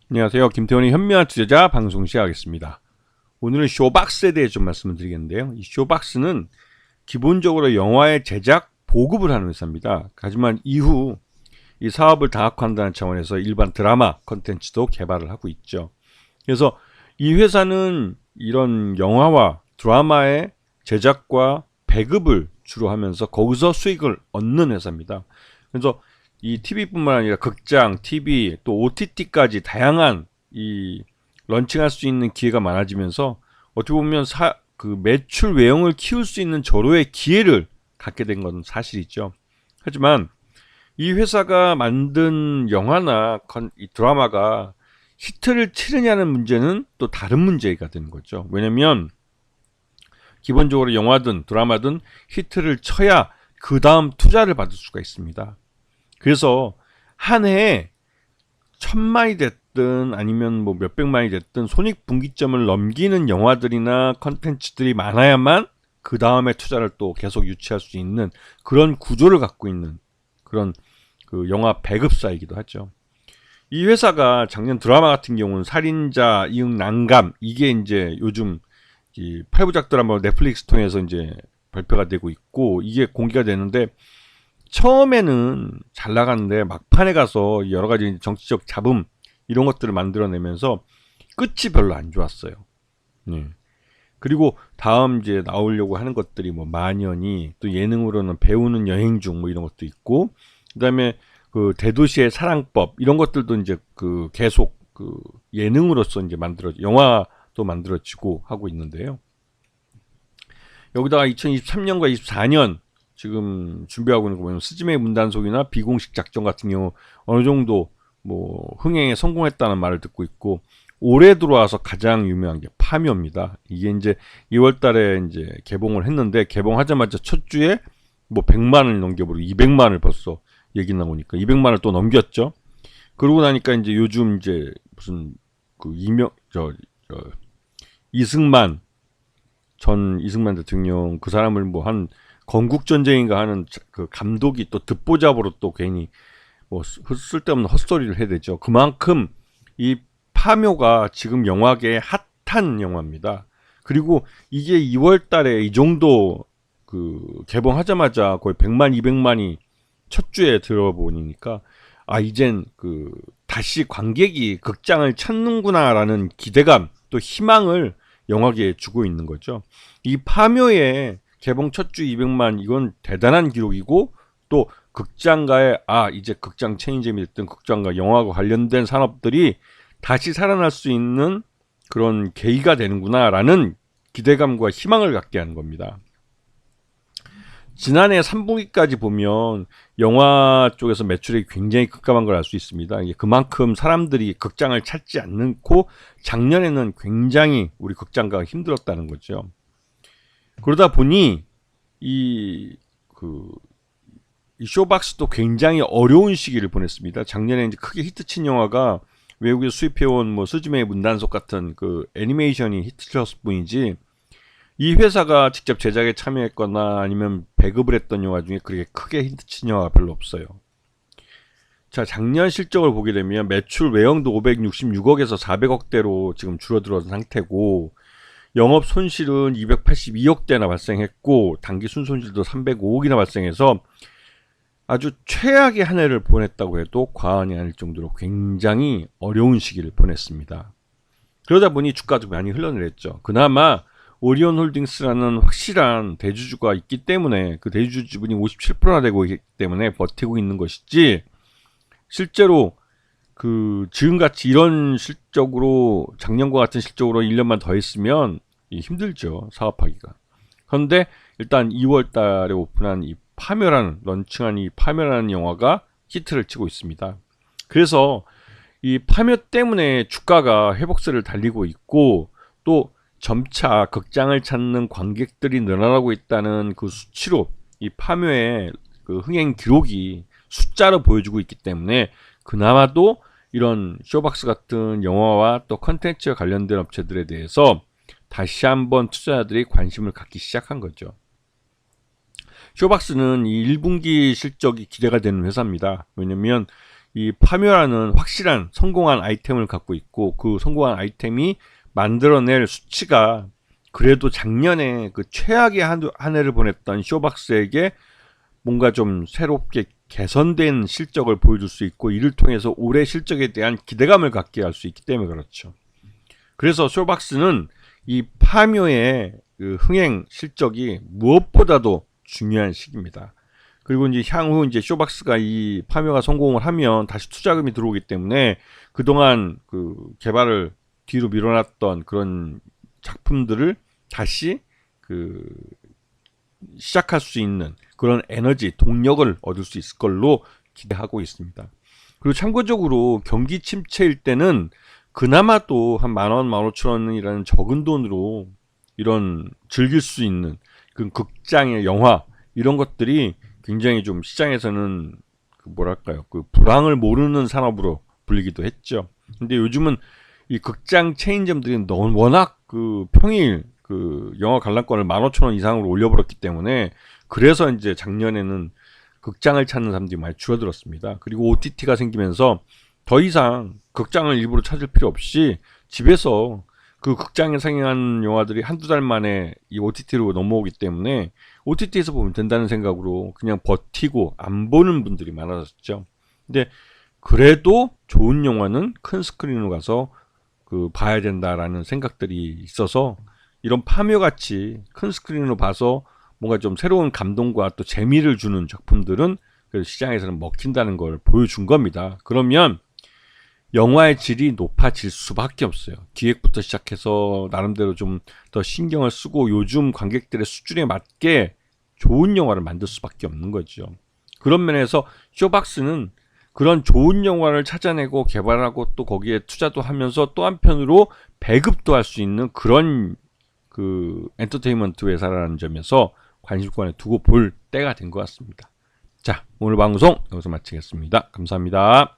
안녕하세요. 김태원의 현명한 투자자 방송 시작하겠습니다. 오늘은 쇼박스에 대해 좀 말씀을 드리겠는데요. 이 쇼박스는 기본적으로 영화의 제작, 보급을 하는 회사입니다. 하지만 이후 이 사업을 다각화한다는 차원에서 일반 드라마 컨텐츠도 개발을 하고 있죠. 그래서 이 회사는 이런 영화와 드라마의 제작과 배급을 주로 하면서 거기서 수익을 얻는 회사입니다. 그래서 이 TV뿐만 아니라 극장, TV, 또 OTT까지 다양한 이 런칭할 수 있는 기회가 많아지면서 어떻게 보면 그 매출 외형을 키울 수 있는 절호의 기회를 갖게 된 건 사실이죠. 하지만 이 회사가 만든 영화나 이 드라마가 히트를 치느냐는 문제는 또 다른 문제가 되는 거죠. 왜냐면 기본적으로 영화든 드라마든 히트를 쳐야 그 다음 투자를 받을 수가 있습니다. 그래서 한 해에 1000만이 됐든 아니면 뭐 몇백만이 됐든 손익분기점을 넘기는 영화들이나 컨텐츠들이 많아야만 그 다음에 투자를 또 계속 유치할 수 있는 그런 구조를 갖고 있는 그런 그 영화 배급사이기도 하죠. 이 회사가 작년 드라마 같은 경우는 살인자, 이응 난감 이게 이제 요즘 이 8부작 드라마 넷플릭스 통해서 이제 발표가 되고 있고 이게 공개가 되는데 처음에는 잘 나갔는데 막판에 가서 여러 가지 정치적 잡음 이런 것들을 만들어내면서 끝이 별로 안 좋았어요. 네. 그리고 다음 이제 나오려고 하는 것들이 뭐 만연이 또 예능으로는 배우는 여행 중 뭐 이런 것도 있고 그다음에 그 대도시의 사랑법 이런 것들도 이제 그 계속 그 예능으로서 이제 영화도 만들어지고 하고 있는데요. 여기다가 2023년과 24년 지금 준비하고 있는 거 보면 스즈메 문단속이나 비공식 작전 같은 경우 어느 정도 뭐 흥행에 성공했다는 말을 듣고 있고 올해 들어와서 가장 유명한 게 파묘입니다. 이게 이제 2월 달에 이제 개봉을 했는데 개봉하자마자 첫 주에 뭐 100만을 넘겨버리고 200만을 벌써 얘기 나오니까 200만을 또 넘겼죠. 그러고 나니까 이제 요즘 이제 무슨 그 이승만 전 이승만 대통령 그 사람을 뭐 한 건국전쟁인가 하는 그 감독이 또 듣보잡으로 또 괜히 뭐 쓸데없는 헛소리를 해야 되죠. 그만큼 이 파묘가 지금 영화계의 핫한 영화입니다. 그리고 이게 2월 달에 이 정도 그 개봉하자마자 거의 100만, 200만이 첫 주에 들어보니까 아 이젠 그 다시 관객이 극장을 찾는구나라는 기대감 또 희망을 영화계에 주고 있는 거죠. 이 파묘의 개봉 첫 주 200만 이건 대단한 기록이고 또 극장가에 이제 극장 체인점이 됐든 극장과 영화와 관련된 산업들이 다시 살아날 수 있는 그런 계기가 되는구나라는 기대감과 희망을 갖게 하는 겁니다. 지난해 3분기까지 보면 영화 쪽에서 매출이 굉장히 급감한 걸 알 수 있습니다. 이게 그만큼 사람들이 극장을 찾지 않고 작년에는 굉장히 우리 극장가가 힘들었다는 거죠. 그러다 보니 이 쇼박스도 굉장히 어려운 시기를 보냈습니다. 작년에 이제 크게 히트친 영화가 외국에서 수입해온 뭐 스즈메의 문단속 같은 그 애니메이션이 히트쳤을 뿐이지 이 회사가 직접 제작에 참여했거나 아니면 배급을 했던 영화 중에 그렇게 크게 히트친 영화가 별로 없어요. 자, 작년 실적을 보게 되면 매출 외형도 566억에서 400억대로 지금 줄어들어진 상태고 영업 손실은 282억대나 발생했고 당기 순손실도 305억이나 발생해서 아주 최악의 한 해를 보냈다고 해도 과언이 아닐 정도로 굉장히 어려운 시기를 보냈습니다. 그러다 보니 주가도 많이 흘러내렸죠. 그나마 오리온홀딩스라는 확실한 대주주가 있기 때문에 그 대주주 지분이 57%나 되고 있기 때문에 버티고 있는 것이지 실제로 그 지금같이 이런 실적으로 작년과 같은 실적으로 1년만 더 했으면 힘들죠. 사업하기가. 그런데 일단 2월 달에 오픈한 이 런칭한 이 파묘라는 영화가 히트를 치고 있습니다. 그래서 이 파묘 때문에 주가가 회복세를 달리고 있고 또 점차 극장을 찾는 관객들이 늘어나고 있다는 그 수치로 이 파묘의 그 흥행 기록이 숫자로 보여주고 있기 때문에 그나마도 이런 쇼박스 같은 영화와 또 컨텐츠와 관련된 업체들에 대해서 다시 한번 투자자들이 관심을 갖기 시작한 거죠. 쇼박스는 이 1분기 실적이 기대가 되는 회사입니다. 왜냐면 이 파묘라는 확실한 성공한 아이템을 갖고 있고 그 성공한 아이템이 만들어낼 수치가 그래도 작년에 그 최악의 한 해를 보냈던 쇼박스에게 뭔가 좀 새롭게 개선된 실적을 보여줄 수 있고 이를 통해서 올해 실적에 대한 기대감을 갖게 할 수 있기 때문에 그렇죠. 그래서 쇼박스는 이 파묘의 그 흥행 실적이 무엇보다도 중요한 시기입니다. 그리고 이제 향후 이제 쇼박스가 이 파묘가 성공을 하면 다시 투자금이 들어오기 때문에 그동안 그 개발을 뒤로 밀어놨던 그런 작품들을 다시 그 시작할 수 있는 그런 에너지, 동력을 얻을 수 있을 걸로 기대하고 있습니다. 그리고 참고적으로 경기 침체일 때는 그나마 또 한 10,000원, 15,000원이라는 적은 돈으로 이런 즐길 수 있는 그 극장의 영화 이런 것들이 굉장히 좀 시장에서는 그 뭐랄까요, 그 불황을 모르는 산업으로 불리기도 했죠. 근데 요즘은 이 극장 체인점들이 워낙 그 평일 그 영화 관람권을 15,000원 이상으로 올려버렸기 때문에 그래서 이제 작년에는 극장을 찾는 사람들이 많이 줄어들었습니다. 그리고 OTT가 생기면서 더 이상 극장을 일부러 찾을 필요 없이 집에서 그 극장에 상영한 영화들이 한두 달 만에 이 OTT로 넘어오기 때문에 OTT에서 보면 된다는 생각으로 그냥 버티고 안 보는 분들이 많아졌죠. 근데 그래도 좋은 영화는 큰 스크린으로 가서 그 봐야 된다라는 생각들이 있어서 이런 파묘같이 큰 스크린으로 봐서 뭔가 좀 새로운 감동과 또 재미를 주는 작품들은 시장에서는 먹힌다는 걸 보여준 겁니다. 그러면 영화의 질이 높아질 수밖에 없어요. 기획부터 시작해서 나름대로 좀 더 신경을 쓰고 요즘 관객들의 수준에 맞게 좋은 영화를 만들 수밖에 없는 거죠. 그런 면에서 쇼박스는 그런 좋은 영화를 찾아내고 개발하고 또 거기에 투자도 하면서 또 한편으로 배급도 할 수 있는 그런 그 엔터테인먼트 회사라는 점에서 관심권에 두고 볼 때가 된 것 같습니다. 자, 오늘 방송 여기서 마치겠습니다. 감사합니다.